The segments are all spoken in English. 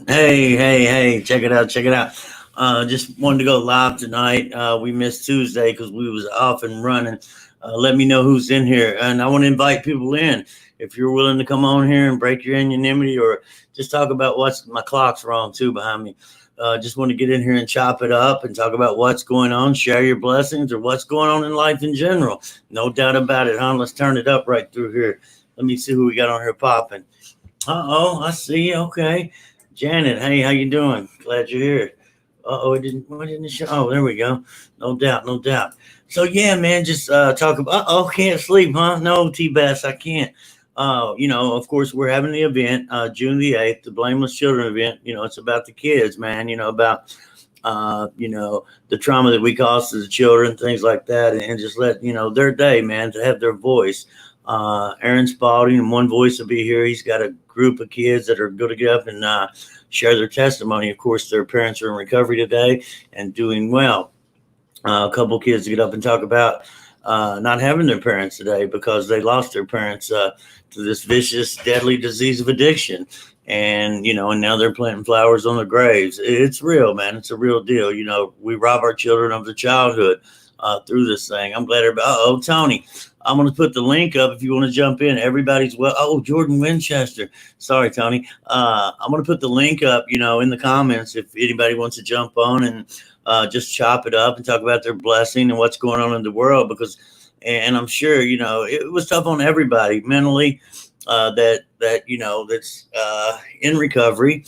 Hey, check it out, check it out. Just wanted to go live tonight. We missed Tuesday because we was off and running. Let me know who's in here. And I want to invite people in. If you're willing to come on here and break your anonymity or just talk about what's, my clock's wrong too behind me. Just want to get in here and chop it up and talk about what's going on, share your blessings or what's going on in life in general. No doubt about it, huh? Let's turn it up right through here. Let me see who we got on here popping. I see you. Okay. Janet, hey, how you doing? Glad you're here. Why didn't it show? Oh, there we go. No doubt, no doubt. So yeah, man, just talk about. Can't sleep, huh? No, T-Bass, I can't. Of course, we're having the event, June the 8th, the Blameless Children event. It's about the kids, man. About the trauma that we cause to the children, things like that, and just let their day, man, to have their voice. Aaron Spalding and One Voice will be here. He's got a group of kids that are going to get up and share their testimony. Of course, their parents are in recovery today and doing well. A couple of kids get up and talk about not having their parents today because they lost their parents to this vicious, deadly disease of addiction. And now they're planting flowers on their graves. It's real, man. It's a real deal. We rob our children of their childhood through this thing. I'm glad everybody. Tony, I'm going to put the link up if you want to jump in. Everybody's well. Oh, Jordan Winchester. Sorry, Tony. I'm going to put the link up, in the comments if anybody wants to jump on and just chop it up and talk about their blessing and what's going on in the world. And I'm sure, it was tough on everybody mentally that's in recovery,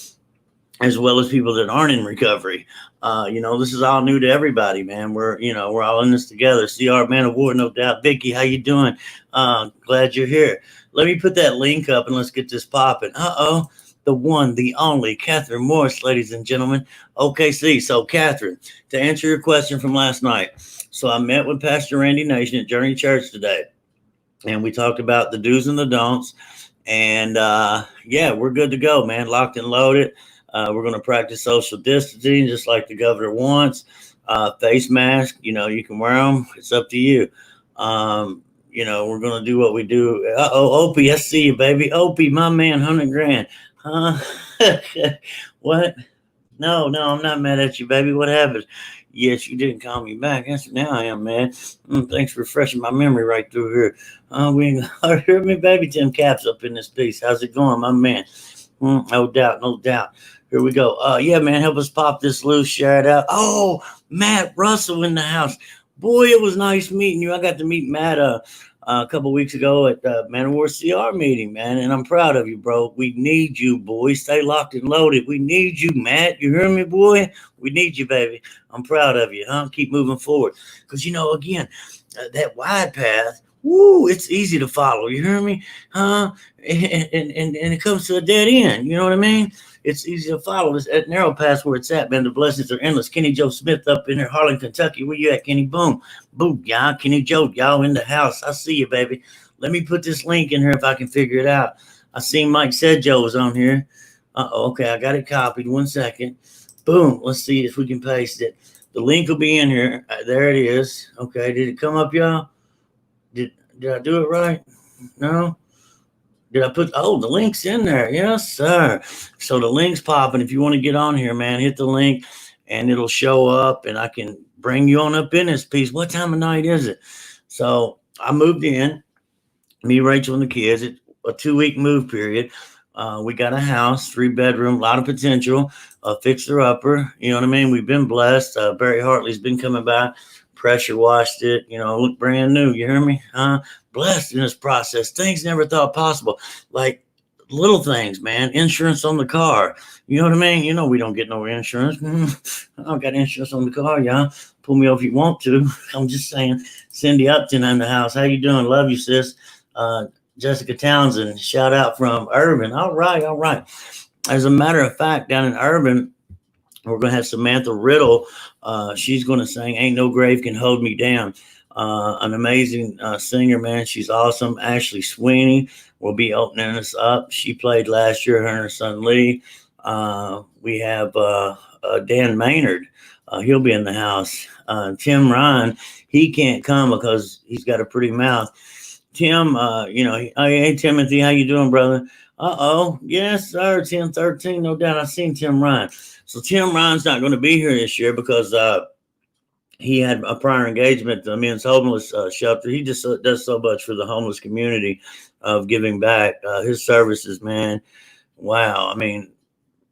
as well as people that aren't in recovery. This is all new to everybody, man. We're all in this together. CR Man of War, no doubt. Vicky, how you doing? Glad you're here. Let me put that link up and let's get this popping. The one, the only, Catherine Morris, ladies and gentlemen. OKC. So, Catherine, to answer your question from last night. So I met with Pastor Randy Nation at Journey Church today, and we talked about the do's and the don'ts. And we're good to go, man. Locked and loaded. We're going to practice social distancing just like the governor wants. Face mask, you can wear them. It's up to you. We're going to do what we do. Opie, I see you, baby. Opie, my man, 100 grand. Huh? What? No, I'm not mad at you, baby. What happened? Yes, you didn't call me back. Now I am mad. Thanks for refreshing my memory right through here. We heard me, baby. Tim Caps up in this piece. How's it going, my man? No doubt. Here we go. Man, help us pop this loose. Share it out. Oh, Matt Russell in the house. Boy, it was nice meeting you. I got to meet Matt a couple of weeks ago at the Man of War CR meeting, man, and I'm proud of you, bro. We need you, boy. Stay locked and loaded. We need you, Matt. You hear me, boy? We need you, baby. I'm proud of you, huh? Keep moving forward. Because, again, that wide path, woo, it's easy to follow. You hear me? Huh? And it comes to a dead end. You know what I mean? It's easy to follow. This at narrow path where it's at, man. The blessings are endless. Kenny Joe Smith up in here, Harlan, Kentucky. Where you at, Kenny? Boom, y'all. Kenny Joe, y'all in the house. I see you, baby. Let me put this link in here if I can figure it out. I seen Mike said Joe was on here. Okay, I got it copied. 1 second. Boom. Let's see if we can paste it. The link will be in here. There it is. Okay, did it come up, y'all? Did I do it right? No? Did I put, the link's in there. Yes, sir. So the link's popping. If you want to get on here, man, hit the link and it'll show up and I can bring you on up in this piece. What time of night is it? So I moved in, me, Rachel, and the kids. It's a 2-week move period. We got a house, 3-bedroom, a lot of potential, fixer upper. You know what I mean? We've been blessed. Barry Hartley's been coming by, pressure washed it, look brand new. You hear me? Blessed in this process. Things never thought possible. Like little things, man. Insurance on the car. You know what I mean? We don't get no insurance. I don't got insurance on the car, y'all. Pull me over if you want to. I'm just saying. Cindy Upton in the house. How you doing? Love you, sis. Jessica Townsend, shout out from Urban. All right. As a matter of fact, down in Urban, we're going to have Samantha Riddle. She's going to sing Ain't No Grave Can Hold Me Down. An amazing singer, man. She's awesome. Ashley Sweeney will be opening us up. She played last year, her and her son Lee. We have Dan Maynard He'll be in the house. Tim Ryan, he can't come because he's got a pretty mouth. Tim, hey Timothy, how you doing, brother? Yes, sir. 1013, no doubt. I seen Tim Ryan. So Tim Ryan's not going to be here this year because he had a prior engagement at the men's homeless shelter. He just does so much for the homeless community of giving back. His services, man, wow. I mean,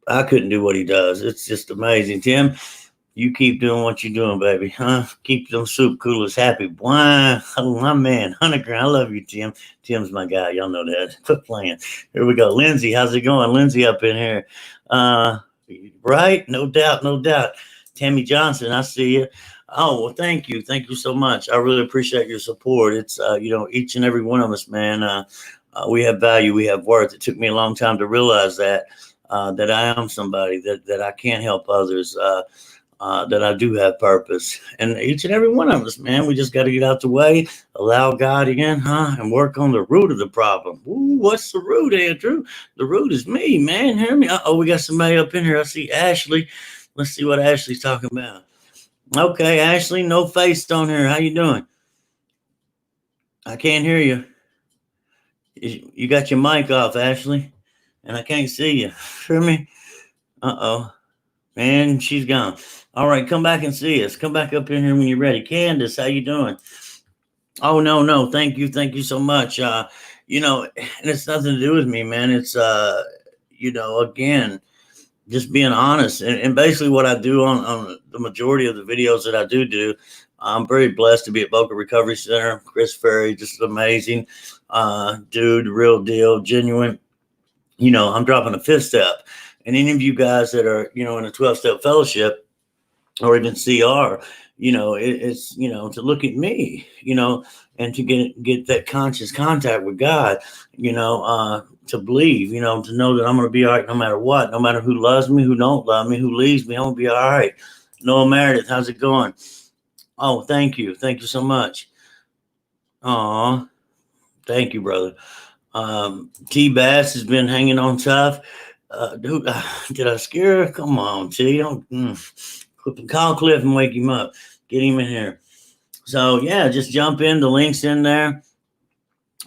I couldn't do what he does. It's just amazing. Tim, you keep doing what you're doing, baby, huh? Keep them soup coolers happy. Why? Oh, my man, Hunter, I love you, Tim. Tim's my guy. Y'all know that. Quit playing. Here we go. Lindsay, how's it going? Lindsay up in here. Right? No doubt, no doubt. Tammy Johnson, I see you. Oh, well, thank you. Thank you so much. I really appreciate your support. It's, each and every one of us, man, we have value. We have worth. It took me a long time to realize that I am somebody, that I can help others, that I do have purpose. And each and every one of us, man, we just got to get out the way, allow God in, and work on the root of the problem. Ooh, what's the root, Andrew? The root is me, man. Hear me? We got somebody up in here. I see Ashley. Let's see what Ashley's talking about. Okay, Ashley, no face on here. How you doing? I can't hear you. You got your mic off, Ashley, and I can't see you. Hear me? Man, she's gone. All right, come back and see us. Come back up in here when you're ready. Candace, how you doing? Oh, no. Thank you so much. And it's nothing to do with me, man. It's, again, just being honest. And basically what I do on the majority of the videos that I do, I'm very blessed to be at Boca Recovery Center. Chris Ferry, just amazing dude, real deal, genuine. I'm dropping a fifth step. And any of you guys that are, in a 12-step fellowship or even CR, it's, to look at me, and to get that conscious contact with God, to believe, to know that I'm going to be all right no matter what, no matter who loves me, who don't love me, who leaves me, I'm going to be all right. Noah Meredith, how's it going? Oh, thank you. Thank you so much. Aw, thank you, brother. T Bass has been hanging on tough. Dude, did I scare her? Come on, T. Don't call Cliff and wake him up. Get him in here. So yeah, just jump in. The link's in there.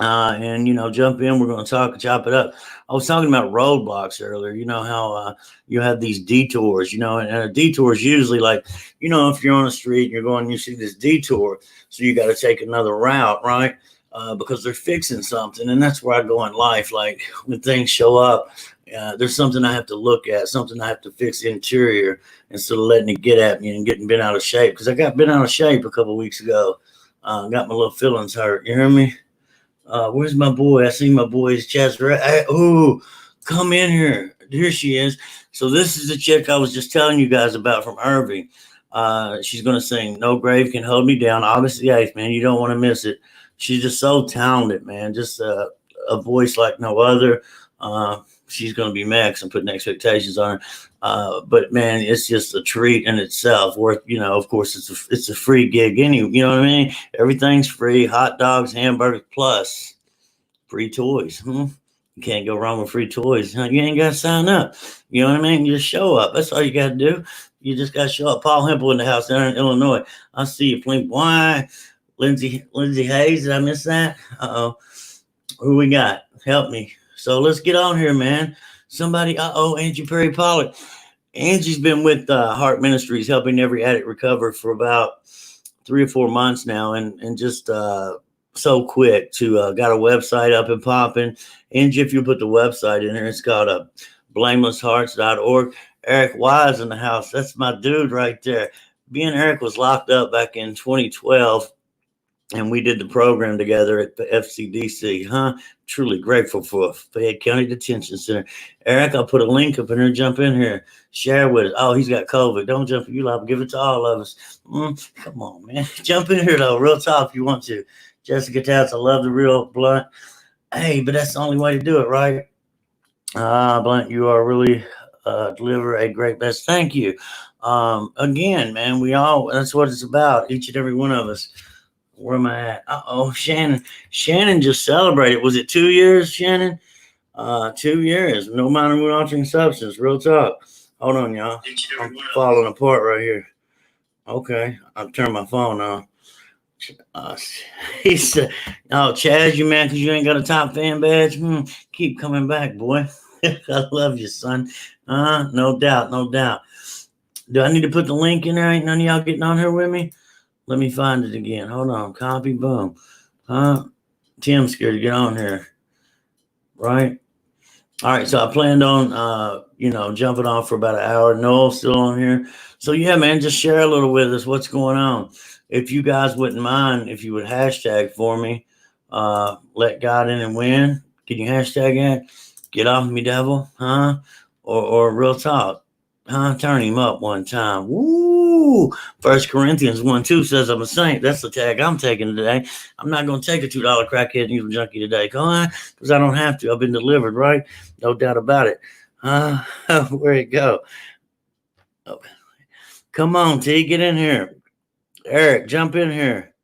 And jump in. We're going to chop it up. I was talking about roadblocks earlier. How you have these detours. And a detour is usually like, if you're on a street and you're going, you see this detour, so you got to take another route, right? Because they're fixing something, and that's where I go in life. Like when things show up, there's something I have to look at, something I have to fix interior instead of letting it get at me and getting bent out of shape. Because I got bent out of shape a couple of weeks ago. Got my little feelings hurt. You hear me? Where's my boy? I see my boy's chest. Ooh, come in here. Here she is. So this is the chick I was just telling you guys about from Irving. She's going to sing No Grave Can Hold Me Down, August the 8th, man. You don't want to miss it. She's just so talented, man. Just a voice like no other. She's going to be max and putting expectations on her. But man, it's just a treat in itself. Worth, of course, it's a free gig. You know what I mean? Everything's free. Hot dogs, hamburgers, plus free toys. You can't go wrong with free toys. You ain't got to sign up. You know what I mean? You just show up. That's all you got to do. You just got to show up. Paul Hempel in the house down in Illinois. I see you, Flink. Why? Lindsay Hayes, did I miss that? Who we got? Help me. So let's get on here, man. Somebody, Angie Perry Pollard. Angie's been with Heart Ministries, helping every addict recover for about 3 or 4 months now, and just so quick to got a website up and popping. Angie, if you put the website in there, it's called blamelesshearts.org. Eric Wise in the house. That's my dude right there. Me and Eric was locked up back in 2012. And we did the program together at the FCDC. Truly grateful for Fayette County Detention Center. Eric, I'll put a link up in here. Jump in here. Share with us. Oh, he's got COVID. Don't jump. You liable. Give it to all of us. Come on, man. Jump in here, though. Real talk if you want to. Jessica Touts, I love the real Blunt. Hey, but that's the only way to do it, right? Blunt, you are really deliver a great message. Thank you. Again, man, that's what it's about. Each and every one of us. Where am I at? Shannon. Shannon just celebrated. Was it 2 years, Shannon? 2 years. No minor mood altering substance. Real talk. Hold on, y'all. I'm falling apart right here. Okay, I'll turn my phone on. Uh, he said, "Oh, Chaz, you mad because you ain't got a top fan badge? Keep coming back, boy. I love you, son. No doubt, no doubt. Do I need to put the link in there? Ain't none of y'all getting on here with me? Let me find it again. Hold on. Copy, boom. Tim's scared to get on here, right? All right, so I planned on jumping off for about an hour. Noel's still on here. So yeah, man, just share a little with us what's going on. If you guys wouldn't mind, if you would hashtag for me, let God in and win. Can you hashtag that? Get off me, devil, huh? Or real talk. Huh? Turn him up one time. Woo! First Corinthians 1:2 says I'm a saint. That's the tag I'm taking today. I'm not gonna take a $2 crackhead needle junkie today. Come on, because I don't have to. I've been delivered, right? No doubt about it. Where'd it go? Oh, come on, T, get in here. Eric, jump in here.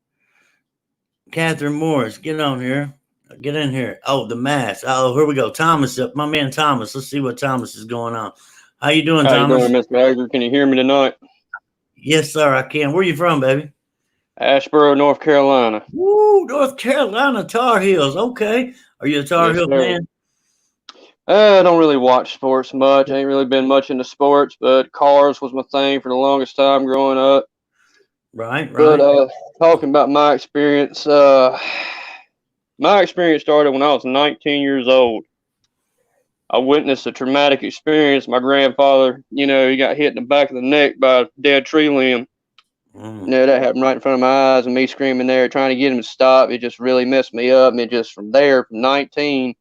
Catherine Morris, get on here. Get in here. Oh, the mask. Oh, here we go. Thomas, my man Thomas. Let's see what Thomas is going on. How you doing, How you doing, Thomas? Mr. Hager? Can you hear me tonight? Yes, sir, I can. Where you from, baby? Asheboro, North Carolina. Woo, North Carolina Tar Heels. Okay. Are you a Tar Yes, Heel sir. fan? I don't really watch sports much. I ain't really been much into sports, but cars was my thing for the longest time growing up. Right, But right. talking about my experience started when I was 19 years old. I witnessed a traumatic experience. My grandfather, he got hit in the back of the neck by a dead tree limb. That happened right in front of my eyes, and me screaming there, trying to get him to stop. It just really messed me up. And it just from there, from 19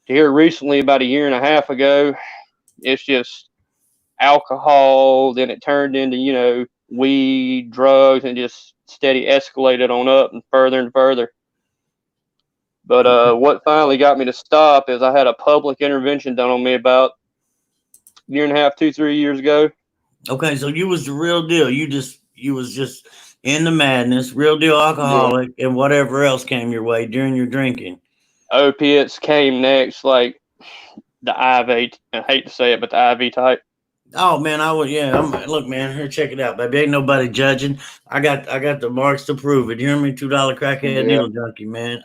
to here recently, about a year and a half ago, it's just alcohol. Then it turned into, weed, drugs, and just steady escalated on up and further and further. But what finally got me to stop is I had a public intervention done on me about a year and a half, 2, 3 years ago. Okay, so you was the real deal. You was just in the madness, real deal Yeah. alcoholic, and whatever else came your way during your drinking. Opiates came next, like the IV. I hate to say it, but the IV type. Oh man, I would yeah. Look, man, here, check it out, baby. Ain't nobody judging. I got the marks to prove it. You hear me? $2 crackhead Yeah. needle junkie, man.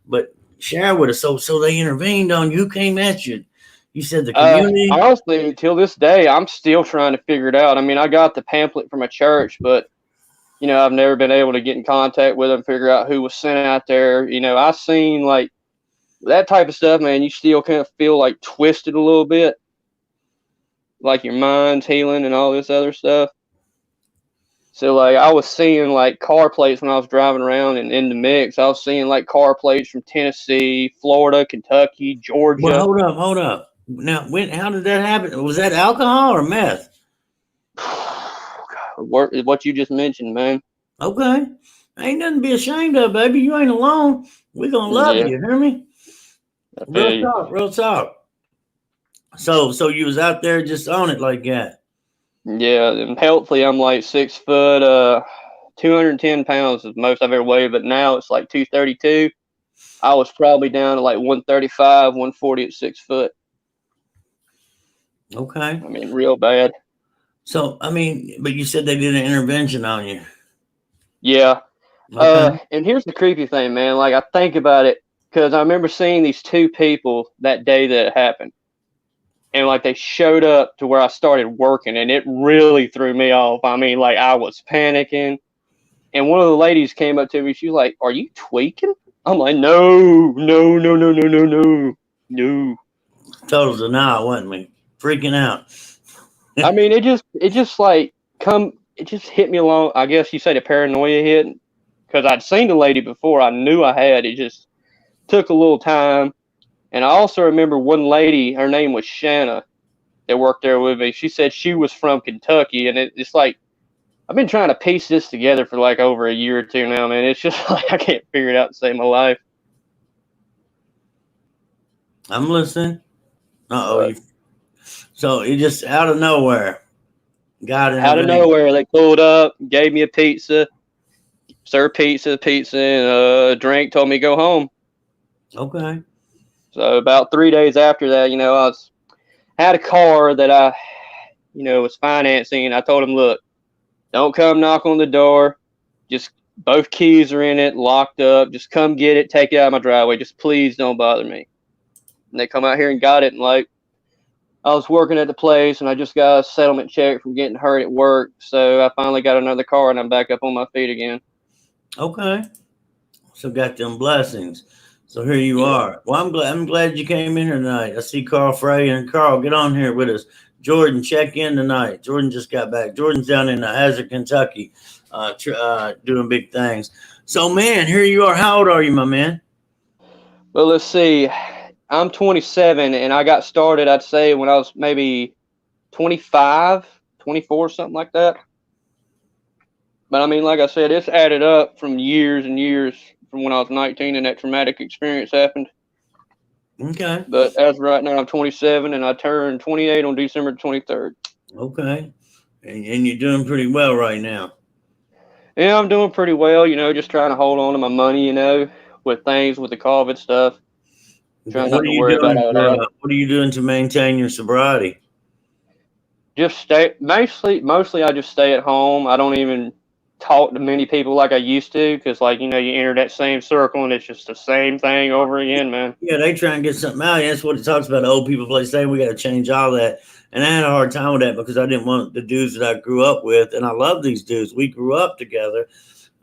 But share with us. So they intervened on you. Who came at you? You said the community. Honestly, till this day, I'm still trying to figure it out. I mean, I got the pamphlet from a church, but I've never been able to get in contact with them, figure out who was sent out there. I seen like that type of stuff, man. You still kind of feel like twisted a little bit, like your mind's healing and all this other stuff. So like I was seeing like car plates when I was driving around and in the mix. I was seeing like car plates from Tennessee, Florida, Kentucky, Well, Georgia. hold up. Now, how did that happen? Was that alcohol or meth? What you just mentioned, man. Okay, ain't nothing to be ashamed of, baby. You ain't alone. We gonna love Yeah, you. Hear me? I Real feel you. talk, real talk. So you was out there just on it like that. Yeah, and healthily I'm like 6 foot, 210 pounds is the most I've ever weighed, but now it's like 232. I was probably down to like 135, 140 at 6 foot. Okay. I mean, real bad. So I mean, but you said they did an intervention on you. Yeah. Okay. And here's the creepy thing, man. Like I think about it because I remember seeing these two people that day that it happened. And like they showed up to where I started working and it really threw me off. I mean, like I was panicking. And one of the ladies came up to me. She was like, "Are you tweaking?" I'm like, "No, no, no, no, no, no, no, no." Total denial, wasn't we? Freaking out. I mean, it just like it just hit me along. I guess you say the paranoia hit because I'd seen the lady before. I knew I had. It just took a little time. And I also remember one lady. Her name was Shanna that worked there with me. She said she was from Kentucky, and it's like I've been trying to piece this together for like over a year or two now, man. It's just like I can't figure it out to save my life. I'm listening. Uh oh, But you. So it just out of nowhere, God out of intervened. nowhere, they pulled up, gave me a pizza, served pizza, and a drink, told me to go home. Okay. So about 3 days after that, had a car that I, was financing, and I told him, look, Don't come knock on the door. Just both keys are in it, locked up. Just come get it, take it out of my driveway. Just please don't bother me. And they come out here and got it. And like, I was working at the place and I just got a settlement check from getting hurt at work. So I finally got another car and I'm back up on my feet again. Okay. So got them blessings. So here you Yeah. are. Well, I'm glad you came in here tonight. I see Carl Frey, and Carl, get on here with us. Jordan, check in tonight. Jordan just got back. Jordan's down in Hazard, Kentucky, doing big things. So, man, here you are. How old are you, my man? Well, let's see. I'm 27 and I got started, I'd say, when I was maybe 25, 24, something like that. But I mean, like I said, it's added up from years and years from when I was 19 and that traumatic experience happened. Okay. But as of right now, I'm 27 and I turned 28 on December 23rd. Okay. And you're doing pretty well right now. Yeah, I'm doing pretty well, just trying to hold on to my money, with things with the COVID stuff. Trying not to worry about all that. What are you doing to maintain your sobriety? Just stay, mostly I just stay at home. I don't even talk to many people like I used to because, like, you enter that same circle and it's just the same thing over again, man. Yeah, they try and get something out. That's what it talks about. Old people play say we got to change all that. And I had a hard time with that because I didn't want the dudes that I grew up with. And I love these dudes. We grew up together.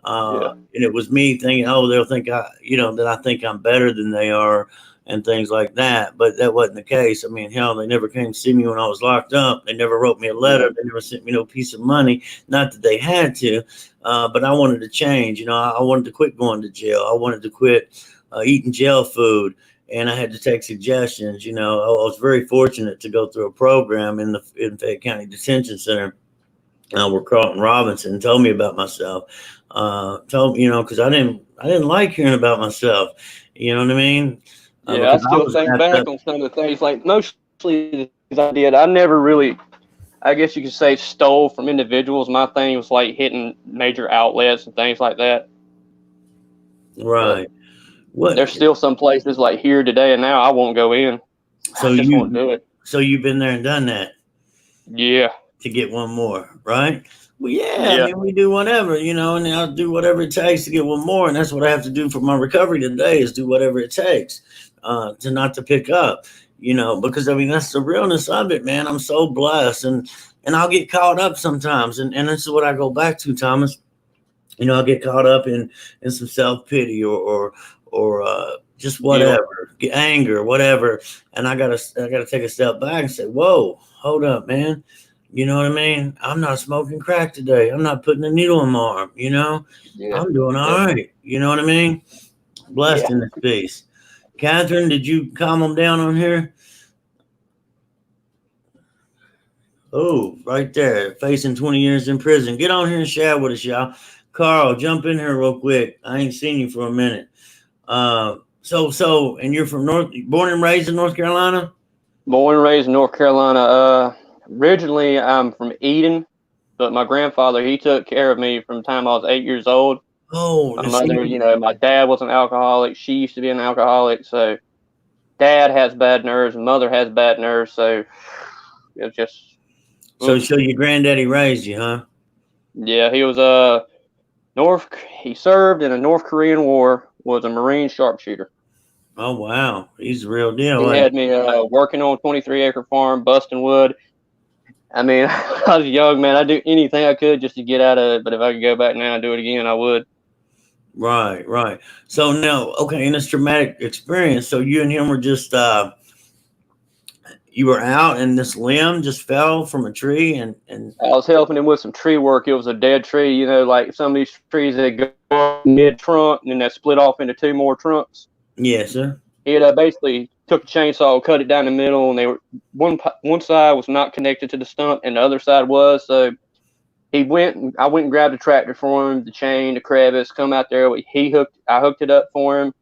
And it was me thinking, oh, they'll think that I think I'm better than they are and things like that. But that wasn't the case. I mean, hell, they never came to see me when I was locked up. They never wrote me a letter. They never sent me no piece of money. Not that they had to, but I wanted to change. I wanted to quit going to jail. I wanted to quit eating jail food. And I had to take suggestions. I was very fortunate to go through a program in Fayette County Detention Center where Carlton Robinson told me about myself. Because I didn't like hearing about myself. You know what I mean? Yeah, I still think back on some of the things, like mostly I did. I never really, I guess you could say, stole from individuals. My thing was like hitting major outlets and things like that. Right. There's still some places like here today and now I won't go in. So I just won't do it. So you've been there and done that. Yeah. To get one more, right? Well, yeah. I mean, we do whatever, and I'll do whatever it takes to get one more. And that's what I have to do for my recovery today is do whatever it takes to not to pick up, because I mean, that's the realness of it, man. I'm so blessed and I'll get caught up sometimes. And this is what I go back to, Thomas. I'll get caught up in some self-pity or just whatever, get anger, whatever. And I gotta take a step back and say, whoa, hold up, man. You know what I mean? I'm not smoking crack today. I'm not putting a needle in my arm, I'm doing all right. You know what I mean? Blessed in this piece. Catherine, did you calm them down on here? Oh, right there. Facing 20 years in prison. Get on here and share with us, y'all. Carl, jump in here real quick. I ain't seen you for a minute. And you're from born and raised in North Carolina? Born and raised in North Carolina. Originally, I'm from Eden, but my grandfather, he took care of me from the time I was 8 years old. Oh, my mother, my dad was an alcoholic. She used to be an alcoholic. So dad has bad nerves, mother has bad nerves. So it's just. So your granddaddy raised you, huh? Yeah, he was he served in the North Korean War, was a Marine sharpshooter. Oh, wow. He's the real deal. He had me working on a 23-acre farm, busting wood. I mean, I was young, man. I'd do anything I could just to get out of it. But if I could go back now and do it again, I would. Right. So now, okay, in this traumatic experience, so you and him were just, you were out and this limb just fell from a tree and I was helping him with some tree work. It was a dead tree, like some of these trees that go mid-trunk and then they split off into two more trunks. Yes, sir. He had basically took a chainsaw, cut it down the middle, and they were one side was not connected to the stump, and the other side was. So I went and grabbed a tractor for him, the chain, the crevice, come out there. I hooked it up for him,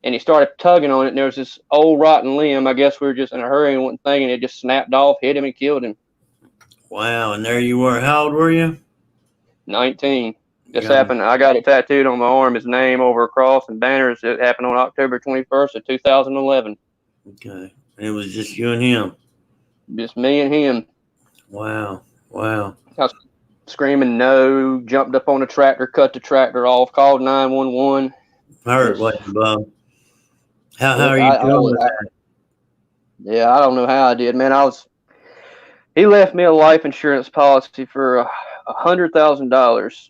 and he started tugging on it. And there was this old rotten limb. I guess we were just in a hurry and wasn't thinking. It just snapped off, hit him, and killed him. Wow! And there you were. How old were you? 19. This happened. I got it tattooed on my arm, his name over a cross and banners. It happened on October 21st of 2011. Okay. It was just you and him. Just me and him. Wow. screaming no, jumped up on the tractor, cut the tractor off, called 911. Hurt, what, Bob? How are you doing with that? Yeah, I don't know how I did, man. He left me a life insurance policy for $100,000,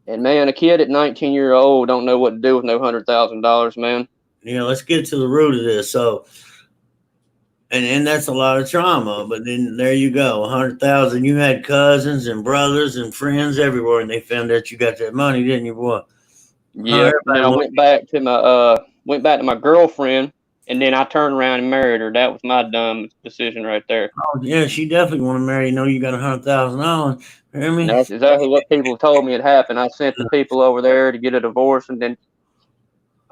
and man, a kid at 19 years old don't know what to do with no $100,000, man. Yeah, let's get to the root of this. So, and that's a lot of trauma. But then there you go, 100,000. You had cousins and brothers and friends everywhere, and they found out you got that money, didn't you, boy? Yeah. Then I went back to my girlfriend, and then I turned around and married her. That was my dumb decision right there. Oh yeah, she definitely want to marry you. Know you got $100,000. Hear me? That's exactly what people told me had happened. I sent the people over there to get a divorce, and then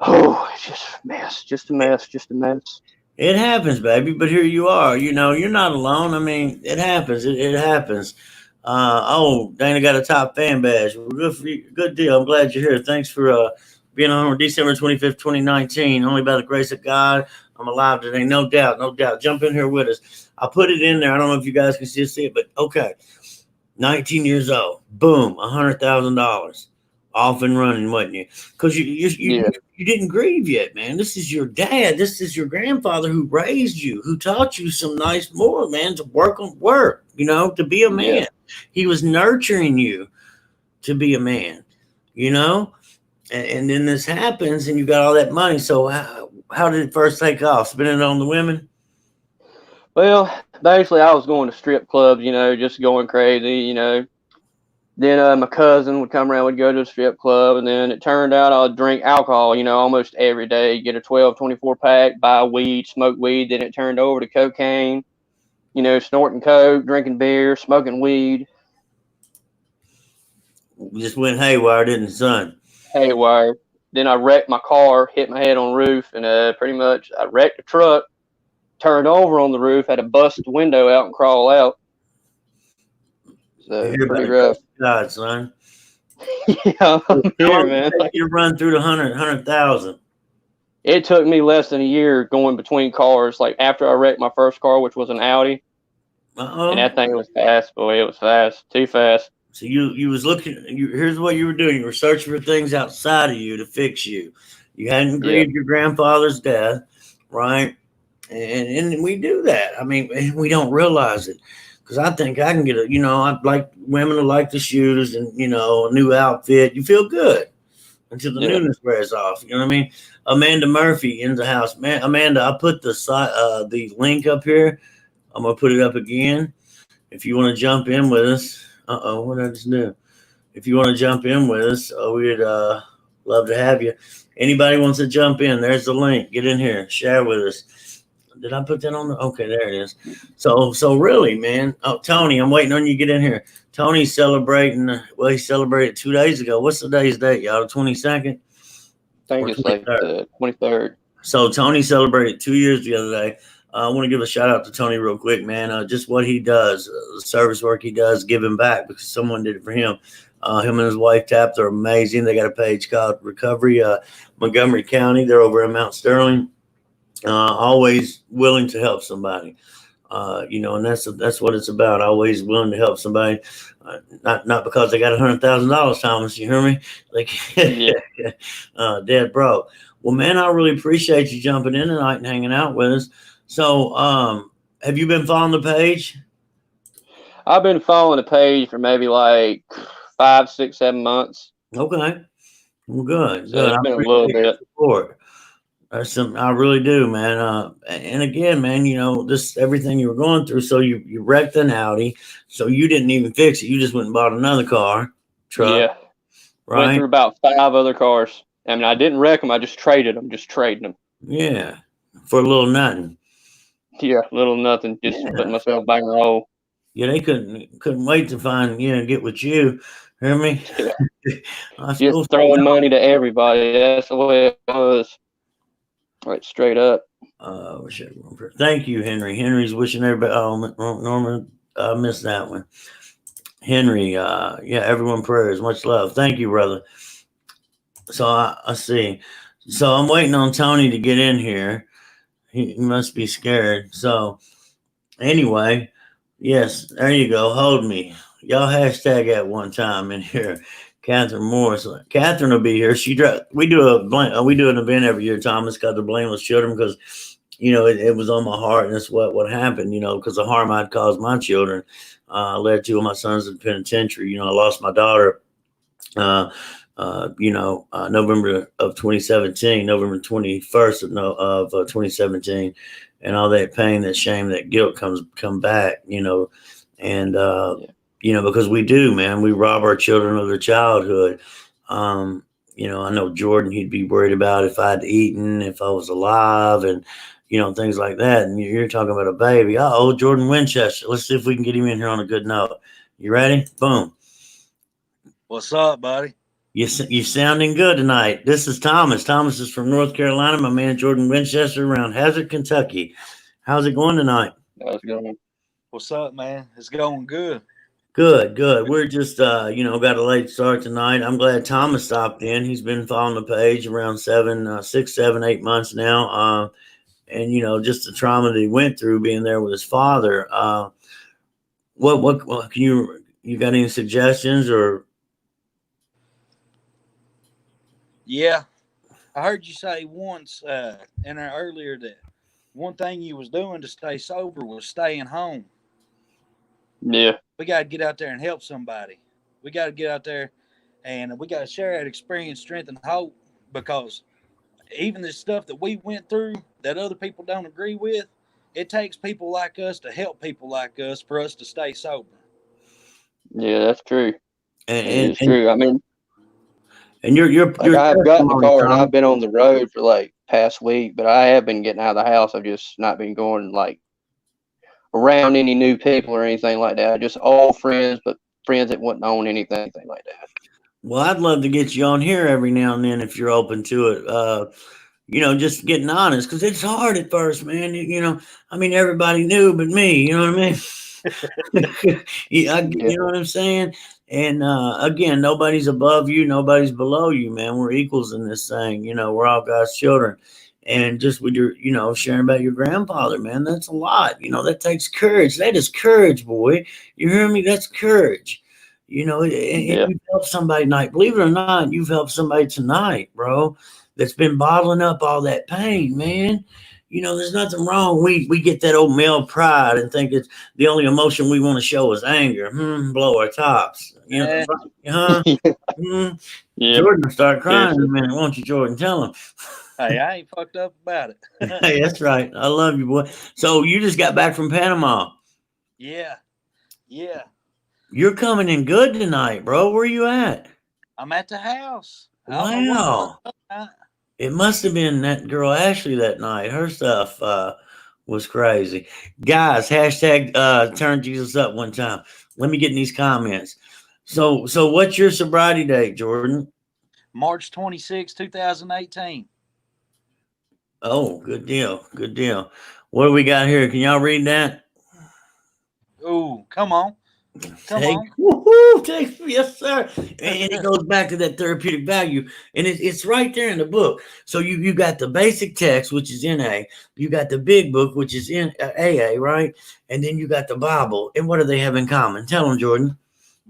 it's just a mess, just a mess, just a mess. It happens, baby. But here you are. You know, you're not alone. I mean, it happens. It happens. Dana got a top fan badge. Well, good for you. Good deal. I'm glad you're here. Thanks for being on December 25th, 2019. Only by the grace of God, I'm alive today. No doubt. No doubt. Jump in here with us. I'll put it in there. I don't know if you guys can still see it, but okay. 19 years old. Boom. $100,000. Off and running, wasn't you? Because you didn't grieve yet, man. This is your dad. This is your grandfather who raised you, who taught you some nice more, man, to work, to be a man. Yeah. He was nurturing you to be a man, and then this happens and you got all that money. So how did it first take off? Spending it on the women? Well, basically I was going to strip clubs, just going crazy, Then my cousin would come around, would go to the strip club, and then it turned out I would drink alcohol, almost every day, get a 12, 24 pack, buy weed, smoke weed. Then it turned over to cocaine, snorting coke, drinking beer, smoking weed. Just went haywire, didn't it, son? Haywire. Then I wrecked my car, hit my head on the roof, and pretty much I wrecked the truck, turned over on the roof, had to bust the window out and crawl out. So pretty rough. God, son. Yeah, I'm here, man. You run through the 100,000. It took me less than a year going between cars. Like after I wrecked my first car, which was an Audi, and that thing was fast, boy. It was fast, too fast. So you was looking. Here's what you were doing. You were searching for things outside of you to fix you. You hadn't grieved your grandfather's death, right? And we do that. I mean, we don't realize it. Because I think I can get I like women who like the shoes and, a new outfit. You feel good until the newness wears off. You know what I mean? Amanda Murphy in the house. Man, Amanda, I put the link up here. I'm going to put it up again. If you want to jump in with us. What did I just do? If you want to jump in with us, we'd love to have you. Anybody wants to jump in, there's the link. Get in here. Share with us. Did I put that on? Okay, there it is. So really, man. Oh, Tony, I'm waiting on you to get in here. Tony's celebrating. He celebrated 2 days ago. What's today's date, y'all? The 22nd? I think it's like the 23rd. So Tony celebrated 2 years the other day. I want to give a shout out to Tony real quick, man. Just what he does, the service work he does, giving back because someone did it for him. Him and his wife, Tap, they're amazing. They got a page called Recovery Montgomery County. They're over in Mount Sterling. Always willing to help somebody, and that's what it's about. Always willing to help somebody, not because they got $100,000, Thomas. You hear me? Dead broke. Well, man, I really appreciate you jumping in tonight and hanging out with us. So, have you been following the page? I've been following the page for maybe like 5, 6, 7 months. Okay, well, good. So it's been a little bit. Support. I really do, man. And again, man, this everything you were going through. So you wrecked an Audi, so you didn't even fix it. You just went and bought another truck. Yeah, right. Went through about 5 other cars. I mean, I didn't wreck them. I just traded them. Just trading them. Yeah, for a little nothing. Yeah, little nothing. Just putting myself back in the hole. Yeah, they couldn't wait to find get with you. Hear me? Yeah. Just throwing money to everybody. That's the way it was. Right, straight up. Thank you, Henry. Henry's wishing everybody. Oh, Norman, I missed that one. Henry, everyone prayers. Much love. Thank you, brother. So I see. So I'm waiting on Tony to get in here. He must be scared. So anyway, yes, there you go. Hold me. Y'all hashtag at one time in here. Catherine Morris. Catherine will be here. We do we do an event every year, Thomas, called the Blameless Children, because it was on my heart, and that's what happened. Because the harm I'd caused my children led two of my sons to the penitentiary. I lost my daughter. Uh, November of 2017, November 21st of 2017, and all that pain, that shame, that guilt come back. And because we do, man, we rob our children of their childhood. I know Jordan, he'd be worried about if I'd eaten, if I was alive, and things like that. And you're talking about a baby. Oh, Jordan Winchester. Let's see if we can get him in here on a good note. You ready? Boom. What's up, buddy? You sounding good tonight. This is Thomas. Thomas is from North Carolina. My man Jordan Winchester around Hazard, Kentucky. How's it going tonight? How's it going? What's up, man? It's going good. Good. We're just got a late start tonight. I'm glad Thomas stopped in. He's been following the page around 6, 7, 8 months now. And just the trauma that he went through being there with his father. What can you got any suggestions or? Yeah, I heard you say once in there earlier that one thing you was doing to stay sober was staying home. Yeah. We got to get out there and help somebody. We got to get out there and we got to share that experience, strength, and hope, because even the stuff that we went through that other people don't agree with, it takes people like us to help people like us for us to stay sober. Yeah, that's true. And it's true. I mean, and you're I've gotten the car and I've been on the road for like past week, but I have been getting out of the house. I've just not been going like around any new people or anything like that. Just all friends, but friends that wouldn't own anything like that. Well, I'd love to get you on here every now and then if you're open to it. Just getting honest, because it's hard at first, man. Everybody knew but me. You know what I mean? You know what I'm saying? And again, nobody's above you, nobody's below you, man. We're equals in this thing. We're all God's children. And just with your, sharing about your grandfather, man, that's a lot. That takes courage. That is courage, boy. You hear me? That's courage. And you've helped somebody tonight. Believe it or not, you've helped somebody tonight, bro, that's been bottling up all that pain, man. There's nothing wrong. We get that old male pride and think it's the only emotion we want to show is anger. Blow our tops. Yeah. Jordan will start crying in a minute, won't you, Jordan? Tell him. Hey, I ain't fucked up about it. Hey, that's right. I love you, boy. So you just got back from Panama. Yeah. You're coming in good tonight, bro. Where you at? I'm at the house. Wow. It must have been that girl Ashley that night. Her stuff was crazy. Guys, hashtag turn Jesus up one time. Let me get in these comments. So what's your sobriety date, Jordan? March 26, 2018. Oh, good deal. What do we got here? Can y'all read that? Oh, come on. Yes, sir. And it goes back to that therapeutic value. And it's right there in the book. So you got the basic text, which is NA. You got the big book, which is in AA, right? And then you got the Bible. And what do they have in common? Tell them, Jordan.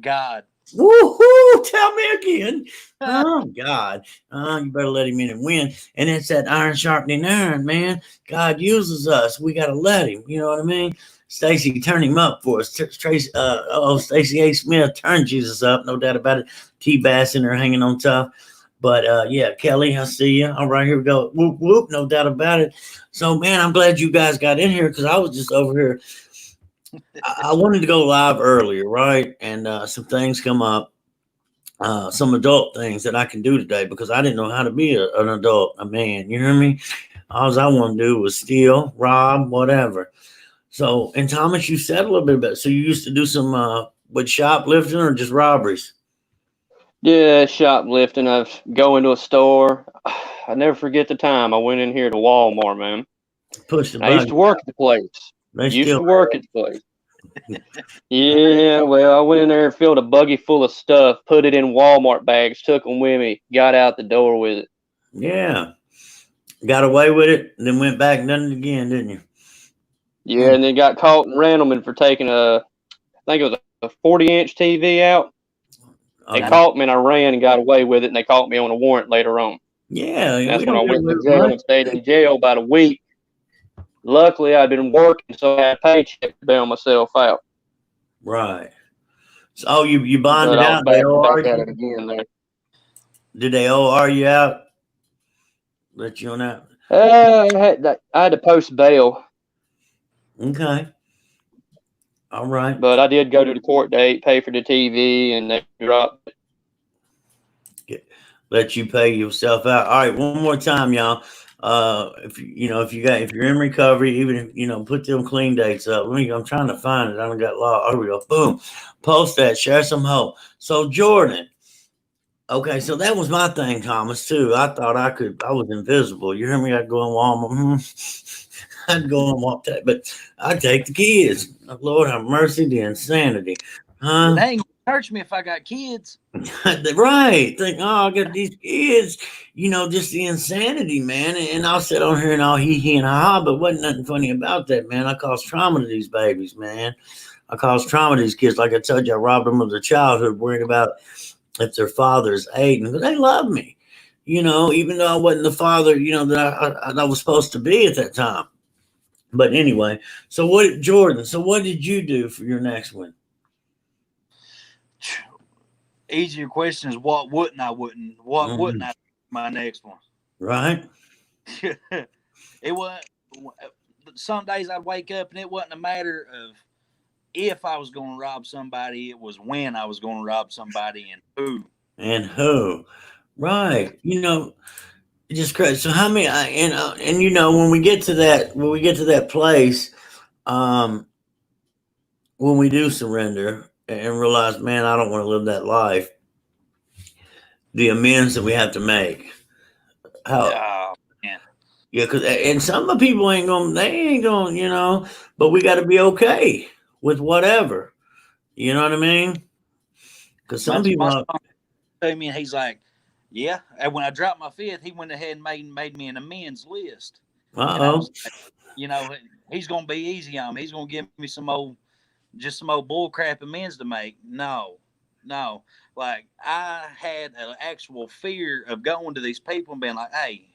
God. Woohoo! Tell me again. Oh, God. You better let him in and win. And it's that iron sharpening iron, man. God uses us. We got to let him. You know what I mean? Stacy, turn him up for us. Stacy A. Smith, turn Jesus up. No doubt about it. T-Bass in there hanging on top. But, yeah, Kelly, I see you. All right, here we go. Whoop, whoop. No doubt about it. So, man, I'm glad you guys got in here because I was just over here. I wanted to go live earlier, right? And some things come up, some adult things that I can do today because I didn't know how to be an adult, a man. You know what I mean? All I want to do was steal, rob, whatever. So, and Thomas, you said a little bit about it. So you used to do some with shoplifting or just robberies? Yeah, shoplifting. I go into a store. I never forget the time I went in here to Walmart, man. I used to work at the place. Yeah, well, I went in there and filled a buggy full of stuff, put it in Walmart bags, took them with me, got out the door with it. Yeah. Got away with it, and then went back and done it again, didn't you? Yeah, and then got caught in Randleman for taking I think it was a 40-inch TV out. They caught me and I ran and got away with it, and they caught me on a warrant later on. Yeah, And that's we when I don't get went away to with jail much. and stayed in jail about a week. Luckily, I'd been working, so I had a paycheck to bail myself out. Right. So, oh, you But bonded I was out. They OR back at you? it again there. Did they OR you out? Let you on that? I had to post bail, Okay. All right. but I did go to the court date, pay for the TV, and they dropped it. Let you pay yourself out. All right, one more time, y'all. If you're in recovery, even if put them clean dates up. I'm trying to find it. I don't got law. Oh, here we go. Boom. Post that. Share some hope. So Jordan. Okay, so that was my thing, Thomas, too. I thought I was invisible. You hear me? I'd go and Walmart. I'd go and walk that, but I'd take the kids. Lord have mercy, the insanity. Huh? It ain't gonna hurt me if I got kids. Right. Think, oh, I got these kids, just the insanity, man. And I'll sit on here and all hee and ha, but wasn't nothing funny about that, man. I caused trauma to these babies, man. I caused trauma to these kids. Like I told you, I robbed them of their childhood, worrying about if their father's Aiden. But they love me, even though I wasn't the father, that I was supposed to be at that time. But anyway, Jordan, what did you do for your next one? Easier question is what wouldn't I do my next one? Right. It was some days I'd wake up and it wasn't a matter of if I was going to rob somebody, it was when I was going to rob somebody and who. Right. Just crazy. So how many? When we get to that place, when we do surrender and realize, man, I don't want to live that life. The amends that we have to make. How? Man. Yeah, and some of the people ain't going, but we got to be okay with whatever. You know what I mean? Because some people told me, and he's like, yeah. And when I dropped my fifth, he went ahead and made me an amends list. Uh-oh. Like, he's gonna be easy on me. He's gonna give me some old bull crap amends to make. No. Like, I had an actual fear of going to these people and being like, hey,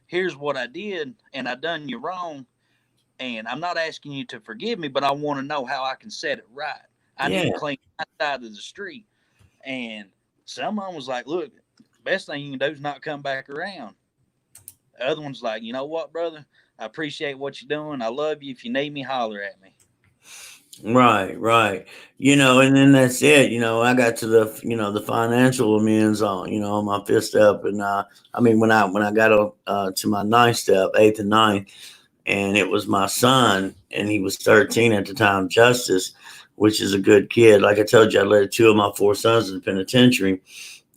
here's what I did, and I done you wrong, and I'm not asking you to forgive me, but I want to know how I can set it right. I need to clean my side of the street. And someone was like, look, best thing you can do is not come back around. The other one's like, you know what, brother? I appreciate what you're doing. I love you. If you need me, holler at me. Right. And then that's it. I got to the financial amends on my fifth step. And when I got to my ninth step, eighth and ninth, and it was my son, and he was 13 at the time, Justice, which is a good kid. Like I told you, I led two of my four sons to the penitentiary,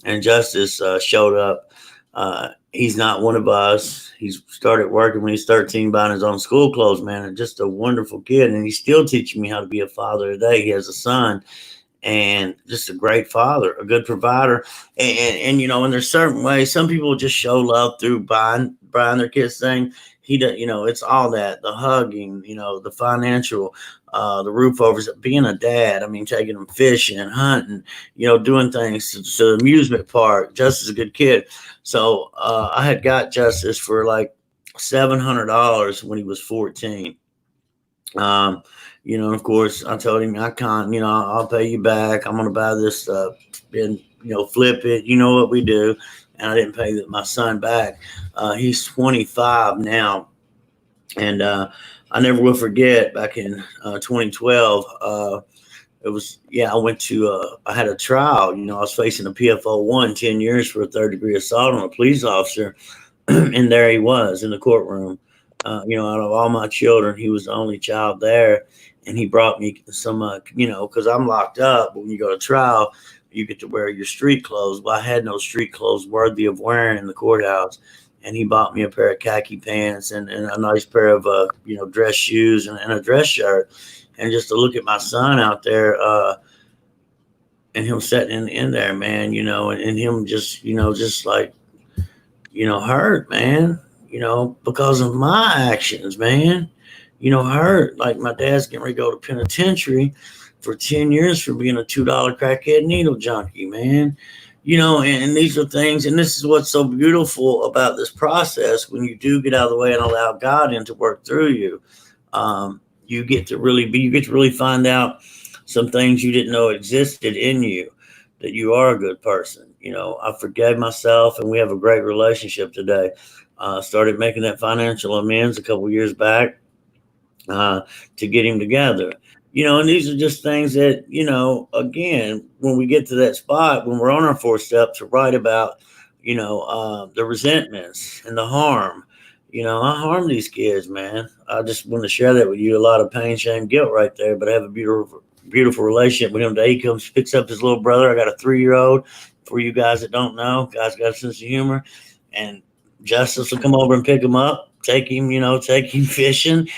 and Justice showed up. He's not one of us. He started working when he's 13, buying his own school clothes, man. And just a wonderful kid. And he's still teaching me how to be a father today. He has a son and just a great father, a good provider. And and there's certain ways, some people just show love through buying their kids thing. He does, it's all that, the hugging, the financial, the roof overs, being a dad. I mean, taking them fishing and hunting, doing things to the amusement park. Justice is a good kid. So I had got Justice for like $700 when he was 14. And of course I told him I can't, I'll pay you back. I'm going to buy this stuff and, flip it. You know what we do. And I didn't pay my son back. He's 25 now. And I never will forget back in 2012, it was, I went to, I had a trial, I was facing a PFO 10 years for a third degree assault on a police officer. And there he was in the courtroom. Out of all my children, he was the only child there. And he brought me some, because I'm locked up. But when you go to trial, you get to wear your street clothes. Well, I had no street clothes worthy of wearing in the courthouse. And he bought me a pair of khaki pants and a nice pair of, dress shoes and a dress shirt. And just to look at my son out there, and him sitting in there, man, and him just, just like, hurt, man, because of my actions, man, hurt. Like my dad's getting ready to go to penitentiary for 10 years for being a $2 crackhead needle junkie, man. And these are things, and this is what's so beautiful about this process. When you do get out of the way and allow God in to work through you, you get to really find out some things you didn't know existed in you, that you are a good person. I forgave myself, and we have a great relationship today. Started making that financial amends a couple years back to get him together. And these are just things that, again, when we get to that spot, when we're on our 4 steps to write about, the resentments and the harm. I harm these kids, man. I just want to share that with you. A lot of pain, shame, guilt right there, but I have a beautiful relationship with him today. He comes, picks up his little brother. I got a 3-year-old. For you guys that don't know, guy's got a sense of humor. And Justice will come over and pick him up, take him fishing,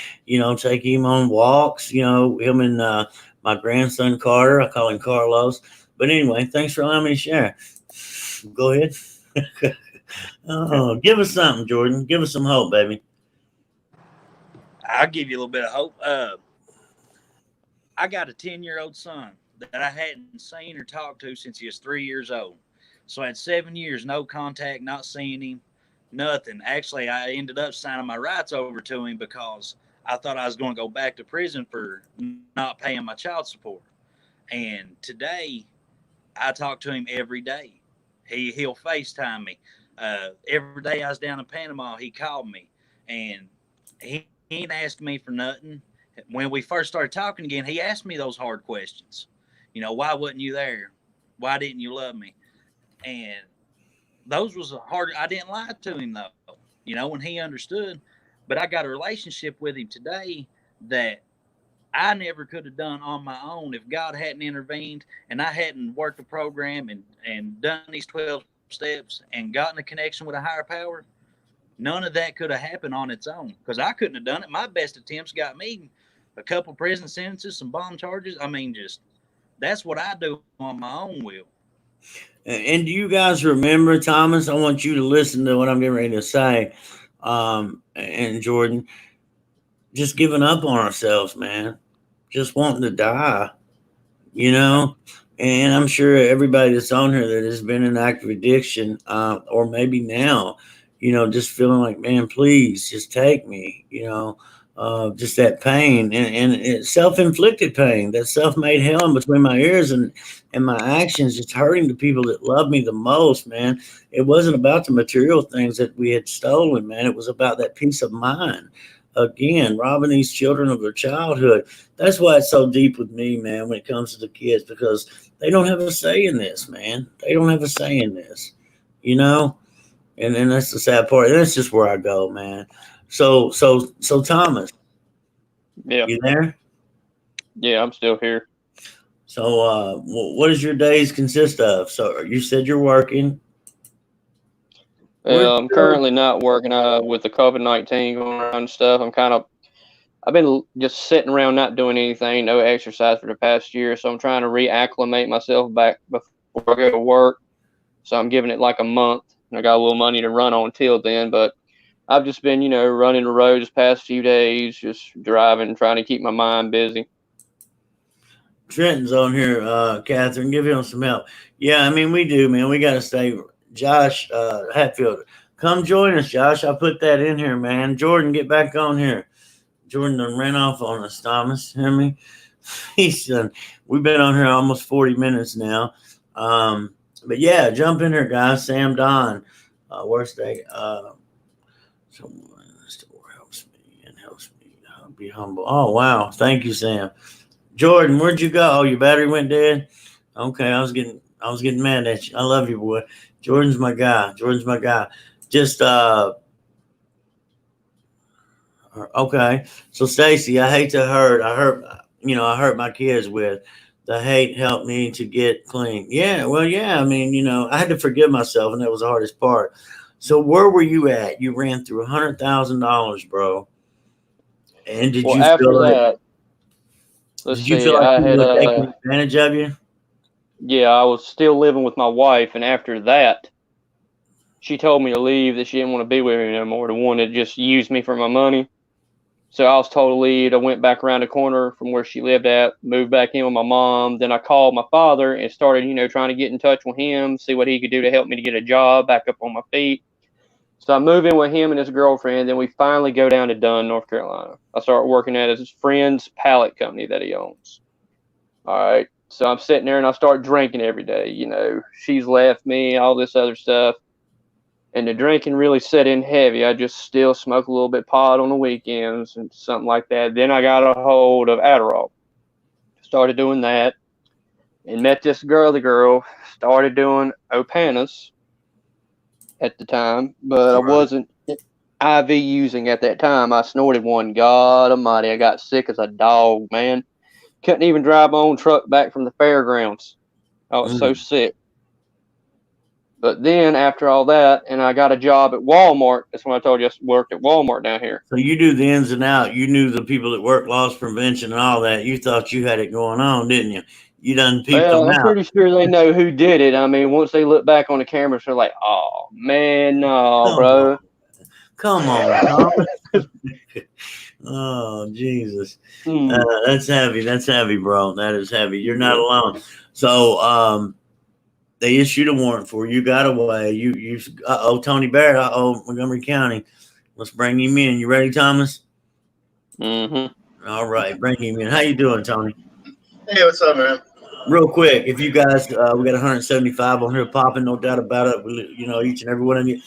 take him on walks, him and my grandson Carter. I call him Carlos. But anyway, thanks for allowing me to share. Go ahead. Oh, give us something, Jordan. Give us some hope, baby. I'll give you a little bit of hope. I got a 10-year-old son that I hadn't seen or talked to since he was 3 years old. So I had 7 years, no contact, not seeing him, nothing. Actually, I ended up signing my rights over to him because I thought I was going to go back to prison for not paying my child support. And today, I talk to him every day. He'll FaceTime me. Every day I was down in Panama, he called me. And he ain't asked me for nothing. When we first started talking again, he asked me those hard questions. Why wasn't you there? Why didn't you love me? And those was hard. I didn't lie to him though, when he understood. But I got a relationship with him today that I never could have done on my own if God hadn't intervened and I hadn't worked the program and done these 12 steps and gotten a connection with a higher power. None of that could have happened on its own because I couldn't have done it. My best attempts got me a couple prison sentences, some bomb charges. I mean, that's what I do on my own will. And do you guys remember, Thomas? I want you to listen to what I'm getting ready to say. And Jordan, just giving up on ourselves, man. Just wanting to die, And I'm sure everybody that's on here that has been in active addiction, or maybe now, just feeling like, man, please just take me, just that pain and self-inflicted pain, that self-made hell in between my ears and my actions, just hurting the people that love me the most, man. It wasn't about the material things that we had stolen, man. It was about that peace of mind. Again, robbing these children of their childhood. That's why it's so deep with me, man, when it comes to the kids, because they don't have a say in this, man. They don't have a say in this, And then that's the sad part. And that's just where I go, man. So Thomas, Yeah, you there? yeah, I'm still here. So, what does your days consist of? So, you said you're working. I'm currently not working with the COVID-19 going around and stuff. I've been just sitting around not doing anything, no exercise for the past year. So I'm trying to reacclimate myself back before I go to work. So I'm giving it like a month. And I got a little money to run on till then. But I've just been, running the road this past few days, just driving, trying to keep my mind busy. Trenton's on here, Catherine. Give him some help. Yeah, I mean, we do, man. We got to stay. Josh Hatfield, come join us, Josh. I put that in here, man. Jordan, get back on here. Jordan done ran off on us, Thomas. Hear me? We've been on here almost 40 minutes now. But yeah, jump in here, guys. Sam Don, worst day. Someone still helps me and helps me be humble. Oh wow, thank you, Sam. Jordan, where'd you go? Oh, your battery went dead. Okay, I was getting mad at you. I love you, boy. Jordan's my guy. Just okay. So Stacy, I hate to hurt. I hurt my kids with the hate helped me to get clean. Yeah, well, yeah. I mean, I had to forgive myself, and that was the hardest part. So where were you at? You ran through $100,000, bro. And did you after feel that? Did you feel like people were taking advantage of you? Yeah, I was still living with my wife, and after that, she told me to leave, that she didn't want to be with me no more. The one that just used me for my money. So I was told to leave. I went back around the corner from where she lived at, moved back in with my mom. Then I called my father and started, trying to get in touch with him, see what he could do to help me to get a job back up on my feet. So I move in with him and his girlfriend. Then we finally go down to Dunn, North Carolina. I start working at his friend's pallet company that he owns. All right. So I'm sitting there and I start drinking every day. She's left me, all this other stuff. And the drinking really set in heavy. I just still smoke a little bit pot on the weekends and something like that. Then I got a hold of Adderall. Started doing that and met this girl. The girl started doing Opanas at the time, but I wasn't IV using at that time. I snorted one. God almighty, I got sick as a dog, man. Couldn't even drive my own truck back from the fairgrounds. I was so sick. But then after all that, and I got a job at Walmart. That's when I told you I worked at Walmart down here. So you do the ins and out. You knew the people that work loss prevention and all that. You thought you had it going on, didn't you? You done peeped them out. I'm pretty sure they know who did it. I mean, once they look back on the cameras, they're like, "Oh man, no, bro." Come on, Thomas. Oh, Jesus. That's heavy. That's heavy, bro. That is heavy. You're not alone. So, they issued a warrant for you. Got away. You. Tony Barrett. Montgomery County. Let's bring him in. You ready, Thomas? Mm-hmm. All right, bring him in. How you doing, Tony? Hey, what's up, man? Real quick, if you guys, we got 175 on here popping, no doubt about it. Each and every one of you.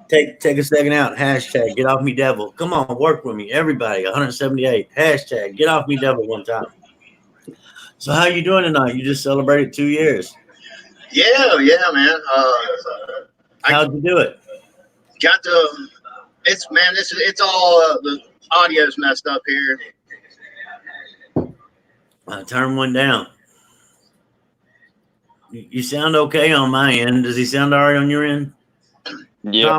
Take a second out. Hashtag get off me devil. Come on, work with me. Everybody, 178. Hashtag get off me devil one time. So how you doing tonight? You just celebrated 2 years. Yeah, man. How'd you do it? Got the. It's all the audio's messed up here. Turn one down. You sound okay on my end. Does he sound all right on your end? Yeah.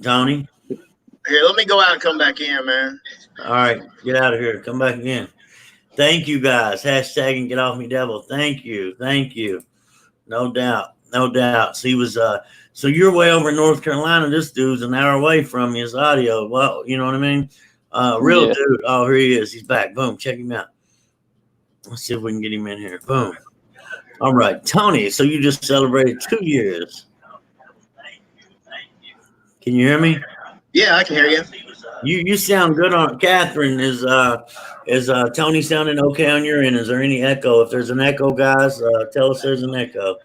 Tony? Here, let me go out and come back in, man. All right, get out of here. Come back again. Thank you, guys. Hashtag and get off me devil. Thank you. No doubt. So he was so you're way over in North Carolina. This dude's an hour away from his audio. Well, you know what I mean? Dude. Oh, here he is. He's back. Boom. Check him out. Let's see if we can get him in here. Boom. All right, Tony. So you just celebrated 2 years. Can you hear me? Yeah, I can hear you. You sound good on Catherine. Is Tony sounding okay on your end? Is there any echo? If there's an echo, guys, tell us there's an echo.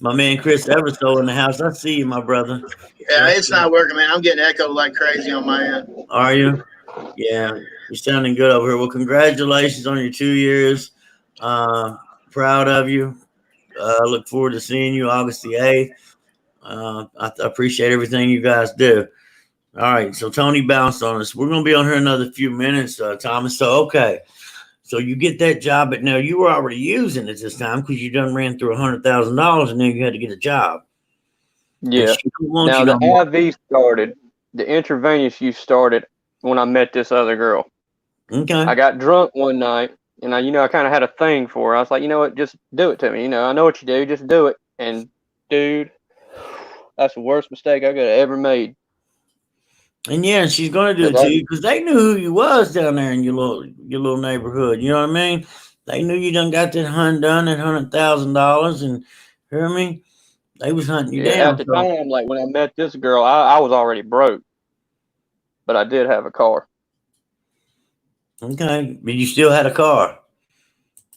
My man Chris Everso in the house. I see you, my brother. Yeah, it's not working, man. I'm getting echoed like crazy on my end. Are you? Yeah, you're sounding good over here. Well, congratulations on your 2 years. Proud of you. Look forward to seeing you August the 8th. I appreciate everything you guys do. All right, so Tony bounced on us. We're going to be on here another few minutes, Thomas. So, okay. So you get that job, but now you were already using it this time because you done ran through $100,000 and then you had to get a job. Yeah. Now the IV started, the intravenous use started when I met this other girl. Okay. I got drunk one night and I kind of had a thing for her. I was like, you know what, just do it to me. I know what you do, just do it. And dude, that's the worst mistake I could have ever made. And yeah, she's going to do it to you because they knew who you was down there in your little neighborhood. You know what I mean? They knew you done got that hunt done at $100,000, and hear me? They was hunting you down. At the time, like when I met this girl, I was already broke, but I did have a car. Okay, but you still had a car.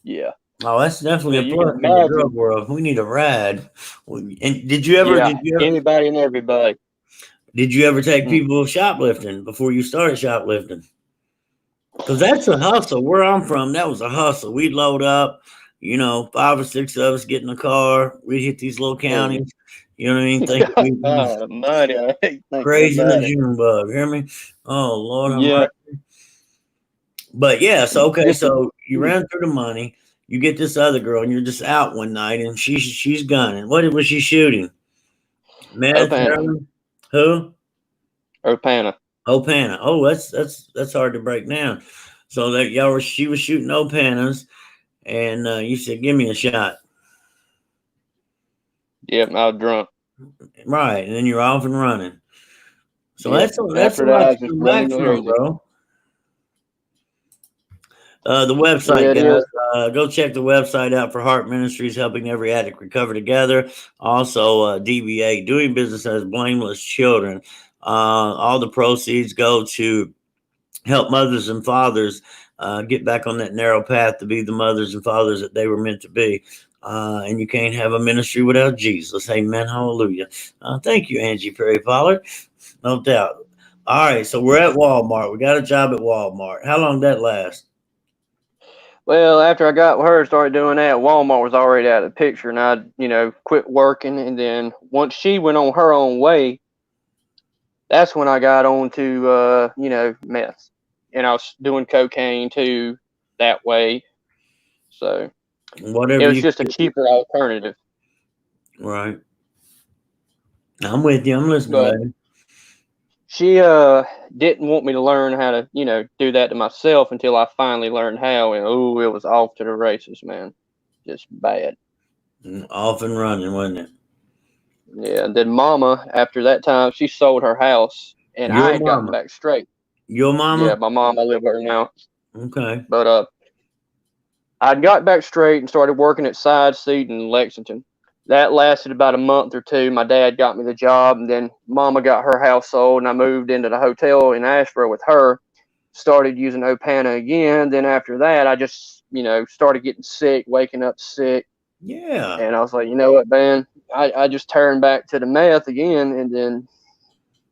Yeah. Oh, that's definitely a plus in the drug world. We need a ride. And did you ever? Anybody and everybody. Did you ever take people shoplifting before you started shoplifting? Because that's a hustle. Where I'm from, that was a hustle. We'd load up, 5 or 6 of us get in a car. We'd hit these little counties. You know what I mean? Crazy in the June bug. Hear me? Oh, Lord. Yeah. But yeah, so okay, so you ran through the money. You get this other girl, and you're just out one night, and she's gunning. What was she shooting? Meth, heroin? Who? Opana. Oh, that's hard to break down. So that she was shooting Opanas, and you said, "Give me a shot." Yep, I was drunk. Right, and then you're off and running. So Yeah. that's a After that, lot I to was just come back running from, crazy. bro. The Yeah, website, it guys. is. Go check the website out for Heart Ministries, helping every addict recover together. Also, DBA, doing business as blameless children. All the proceeds go to help mothers and fathers get back on that narrow path to be the mothers and fathers that they were meant to be. And you can't have a ministry without Jesus. Amen. Hallelujah. Thank you, Angie Perry Pollard. No doubt. All right, so we're at Walmart. We got a job at Walmart. How long did that last? Well, after I got with her, started doing that, Walmart was already out of the picture, and I, quit working. And then once she went on her own way, that's when I got on to, meth. And I was doing cocaine too that way. So it Whatever was you just a cheaper alternative. right. I'm with you. I'm listening, But baby. she didn't want me to learn how to, do that to myself until I finally learned how. And oh, it was off to the races, man. Just bad. Off and running, wasn't it? Yeah. And then Mama, after that time, she sold her house, and I Your had gotten mama. back straight. Your Yeah, mama? my mom, I live with her now. Okay. But I'd got back straight and started working at Side Seat in Lexington. That lasted about a month or two. My dad got me the job, and then Mama got her house sold, and I moved into the hotel in Asheboro with her. Started using Opana again. Then after that, I just, started getting sick, waking up sick. Yeah. And I was like, you know what, man? I just turned back to the meth again, and then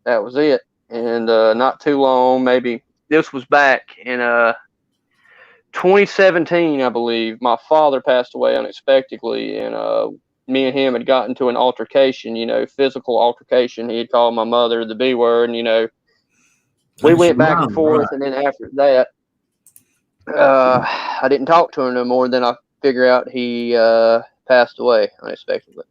that was it. And not too long, maybe this was back in 2017, I believe. My father passed away unexpectedly, and me and him had gotten to an altercation, physical altercation. He had called my mother the B word, and we That's your went back and mama, right? forth. And then after that, I didn't talk to him no more. Then I figure out he passed away unexpectedly,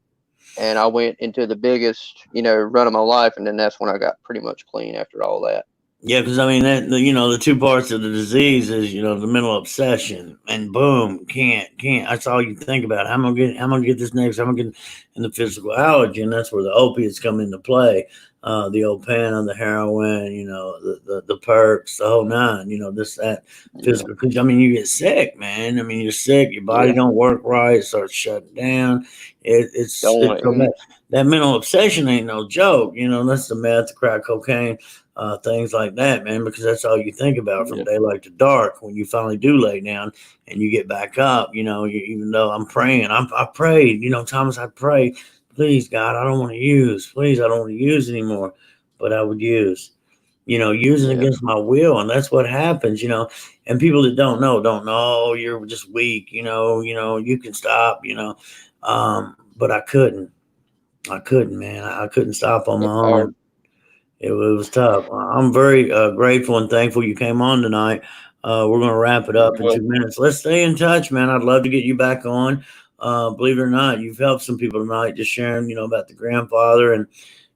and I went into the biggest, run of my life. And then that's when I got pretty much clean after all that. Yeah, because I mean that the two parts of the disease is the mental obsession and boom, can't. That's all you think about. How am I gonna get this next? How am I gonna and the physical allergy, and that's where the opiates come into play. The Opana, the heroin, the perks, the whole nine. This that Yeah, physical. Cause I mean, you get sick, man. I mean, you're sick. Your body yeah, don't work right. It starts shutting down. It's don't. so bad. That mental obsession ain't no joke. That's the meth, the crack cocaine, things like that, man, because that's all you think about from Yeah, daylight to dark. When you finally do lay down and you get back up, even though I'm praying, I prayed, Thomas, I prayed, please, God, I don't want to use, please, I don't want to use anymore, but I would use, using yeah, against my will, and that's what happens, and people that don't know, you're just weak, you can stop, but I couldn't, man, I couldn't stop on my it's own. hard. It was tough. I'm very grateful and thankful you came on tonight. We're going to wrap it up in Well, 2 minutes. Let's stay in touch, man. I'd love to get you back on. Believe it or not, you've helped some people tonight just sharing, about the grandfather, and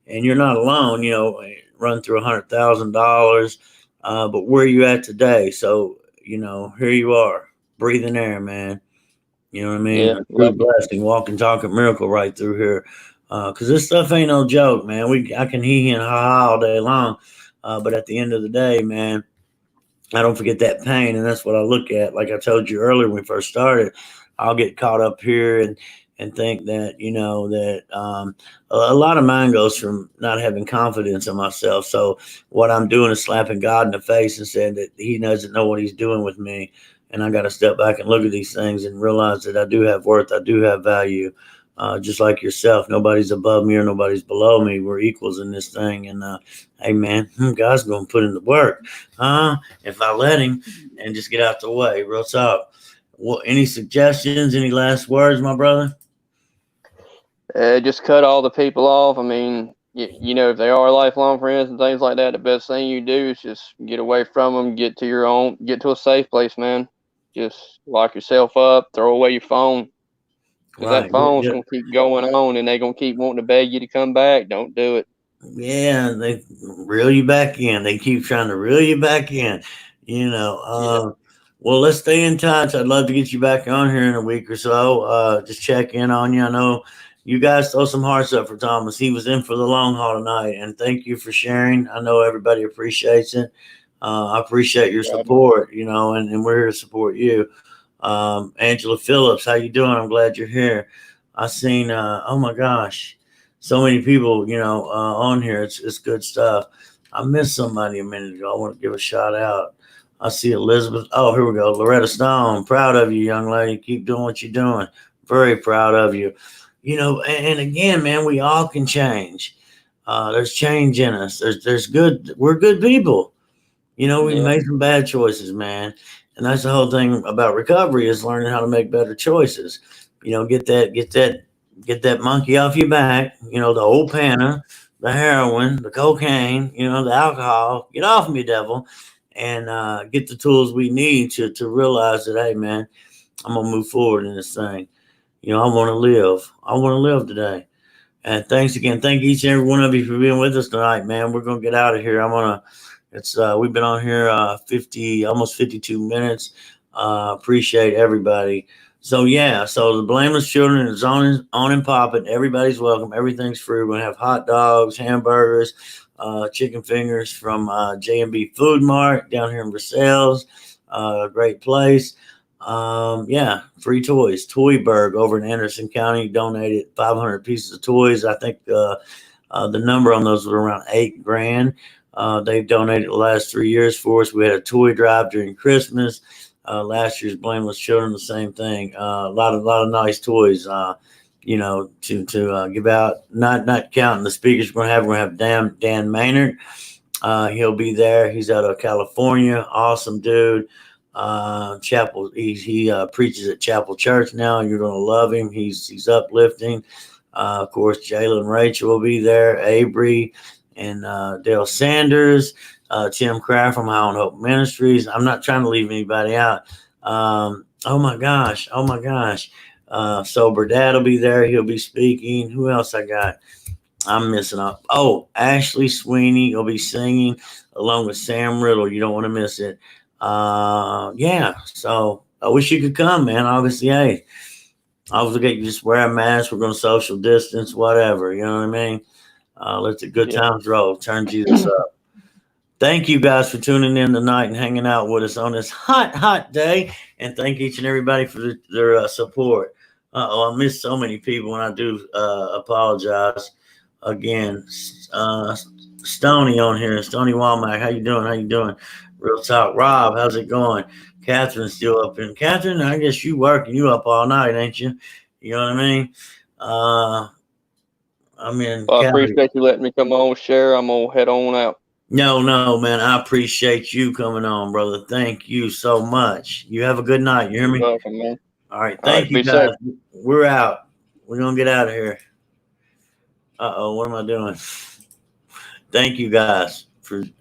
you're not alone. Run through $100,000, but where are you at today? So here you are, breathing air, man. You know what I mean? yeah, A true love it. blessing, walking, talking miracle right through here. Cause this stuff ain't no joke, man. I can hee and ha ha all day long. But at the end of the day, man, I don't forget that pain. And that's what I look at. Like I told you earlier when we first started, I'll get caught up here and think that, a lot of mine goes from not having confidence in myself. So what I'm doing is slapping God in the face and saying that he doesn't know what he's doing with me. And I got to step back and look at these things and realize that I do have worth. I do have value. Just like yourself, nobody's above me or nobody's below me. We're equals in this thing. And, hey man, God's going to put in the work. If I let him and just get out the way. Real talk. Well, any suggestions? Any last words, my brother? Just cut all the people off. I mean, if they are lifelong friends and things like that, the best thing you do is just get away from them, get to a safe place, man. Just lock yourself up, throw away your phone, because that Right. phone's Yeah, gonna keep going on, and they're gonna keep wanting to beg you to come back. Don't do it. yeah, they reel you back in. They keep trying to reel you back in. You know. Yeah, Well, let's stay in touch. I'd love to get you back on here in a week or so. Just check in on you. I know You guys throw some hearts up for Thomas. He was in for the long haul tonight, and thank you for sharing. I know everybody appreciates it. I appreciate your support, and we're here to support you. Angela Phillips, how you doing? I'm glad you're here. I seen, oh my gosh, so many people, on here. It's good stuff. I missed somebody a minute ago. I want to give a shout out. I see Elizabeth. Oh, here we go. Loretta Stone. Proud of you, young lady. Keep doing what you're doing. Very proud of you. And again, man, we all can change. There's change in us. There's good. We're good people. We made some bad choices, man. And that's the whole thing about recovery is learning how to make better choices. Get that monkey off your back. The old panna, the heroin, the cocaine, the alcohol. Get off me, devil, and get the tools we need to realize that, hey, man, I'm gonna move forward in this thing. I want to live. I want to live today. And thanks again. Thank each and every one of you for being with us tonight, man. We're gonna get out of here. We've been on here almost 52 minutes. Appreciate everybody. So the Blameless Children is on and popping. Everybody's welcome. Everything's free. We're gonna have hot dogs, hamburgers, chicken fingers from J&B Food Mart down here in Versailles. Great place. Free toys. Toyberg over in Anderson County donated 500 pieces of toys. I think the number on those was around $8,000. They've donated the last 3 years for us. We had a toy drive during Christmas. Last year's Blameless Children, the same thing. A lot of nice toys. To give out. Not counting the speakers we're gonna have Dan Maynard. He'll be there. He's out of California. Awesome dude. Chapel. He preaches at Chapel Church now. You're gonna love him. He's uplifting. Of course, Jayla and Rachel will be there. Avery and Dale Sanders, Tim Craft from High on Hope Ministries. I'm not trying to leave anybody out. Oh my gosh. Sober Dad will be there. He'll be speaking. Who else I got? I'm missing up. Oh, Ashley Sweeney will be singing along with Sam Riddle. You don't want to miss it. So I wish you could come, man. August the 8th. Obviously, you just wear a mask. We're going to social distance, whatever. You know what I mean? Let the good times roll. Turn Jesus up. Thank you guys for tuning in tonight and hanging out with us on this hot day. And thank each and everybody for their support. I miss so many people, and I do apologize. Again, Stoney on here. Stoney Walmack, how you doing? Real talk. Rob, how's it going? Catherine's still up in. Catherine, I guess you working. You up all night, ain't you? You know what I mean? I appreciate you letting me come on, share. I'm going to head on out. No, man. I appreciate you coming on, brother. Thank you so much. You have a good night. You hear me? You're welcome, man. All right. Thank you, guys. Safe. We're out. We're going to get out of here. What am I doing? Thank you, guys, for tuning